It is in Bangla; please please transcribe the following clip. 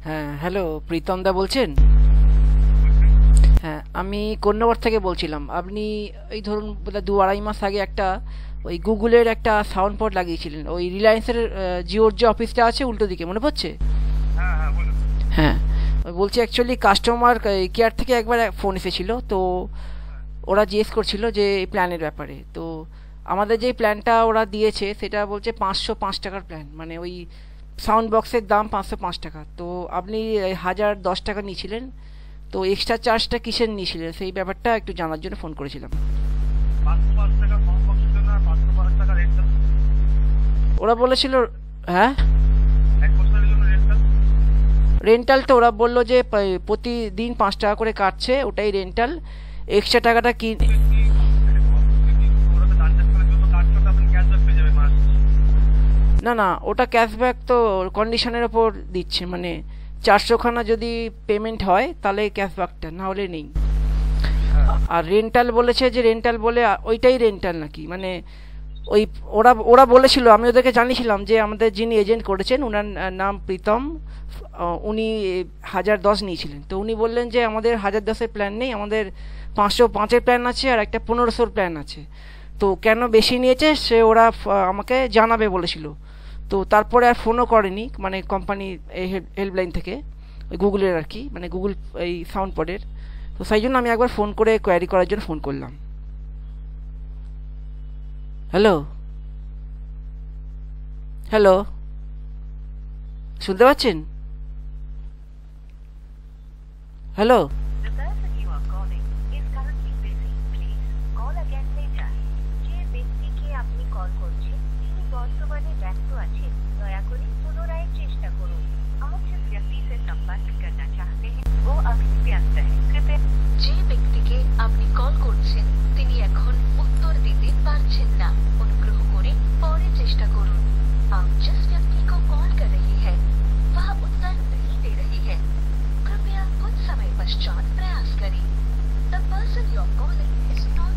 হ্যাঁ, হ্যালো, প্রীতম দা বলছেন? হ্যাঁ, আমি কন্যাগর থেকে বলছিলাম। আপনি এই ধরুন বোধহয় 2-2.5 মাস আগে একটা ওই গুগলের একটা সাউন্ড পড লাগিয়েছিলেন, ওই রিলায়েন্সের জিওর যে অফিসটা আছে উল্টো দিকে, মনে পড়ছে? হ্যাঁ হ্যাঁ বলুন। হ্যাঁ, ওই বলছি অ্যাকচুয়ালি কাস্টমার কেয়ার থেকে একবার ফোন এসেছিল, তো ওরা জিজ্ঞেস করছিল যে এই প্ল্যানের ব্যাপারে। তো আমাদের যে প্ল্যানটা ওরা দিয়েছে সেটা বলছে 505 টাকার প্ল্যান, মানে ওই সাউন্ড বক্সের দাম 505 টাকা। তো আপনি 1010 টাকা নিয়েছিলেন, তো এক্সট্রা চার্জটা কিসের নিয়েছিলেন সেই ব্যাপারটা একটু জানার জন্য ফোন করেছিলাম। 505 টাকা কম বক্সের জন্য আর 505 টাকা রেন্টাল। ওরা বলেছিল, হ্যাঁ, এক বছরের জন্য রেন্টাল। রেন্টাল তো ওরা বললো যে প্রতিদিন 5 টাকা করে কাটছে, ওটাই রেন্টাল। এক্সট্রা টাকাটা কি? ওরা তো ট্রানজাকশনের জন্য কাটছে, ওটা আপনি ক্যাশব্যাক পেয়ে যাবেন মাস। না না, ওটা ক্যাশব্যাক তো কন্ডিশনের ওপর দিচ্ছে, মানে 400খানা যদি পেমেন্ট হয় তাহলে ক্যাশব্যাকটা, না হলে নেই। আর রেন্টাল বলেছে যে রেন্টাল বলে ওইটাই রেন্টাল নাকি, মানে ওই ওরা ওরা বলেছিল, আমি ওদেরকে জানিয়েছিলাম যে আমাদের যিনি এজেন্ট করেছেন ওনার নাম প্রীতম, উনি 1010 নিয়েছিলেন। তো উনি বললেন যে আমাদের 1010-এর প্ল্যান নেই, আমাদের 505-এর প্ল্যান আছে আর একটা 1500-র প্ল্যান আছে। তো কেন বেশি নিয়েছে সে ওরা আমাকে জানাবে বলেছিল। তো তারপরে আর ফোনও করেনি, মানে কোম্পানি হেল্পলাইন থেকে, ওই গুগলের আর কি, মানে গুগল এই সাউন্ড পডের। তো সেই জন্য আমি একবার ফোন করে কোয়ারি করার জন্য ফোন করলাম। হ্যালো, হ্যালো, শুনতে পাচ্ছেন? Hello, The person you are calling is currently busy. Please call again later. যে ব্যক্তিকে আপনি কল করছেন তিনি বর্তমানে ব্যস্ত আছেন, দয়া করে পুনরায় চেষ্টা করুন। आप जिस व्यक्ति से संपर्क करना चाहते हैं वो अभी व्यस्त है, कृपया। যে ব্যক্তিকে আপনি কল করছেন তিনি এখন উত্তর দিতে পারছেন না, অনুগ্রহ করে পরে চেষ্টা করুন। आप जिस व्यक्ति को कॉल कर रही है वह उत्तर नहीं दे रही है, कृपया कुछ समय पश्चात प्रयास करें। The person you are calling is not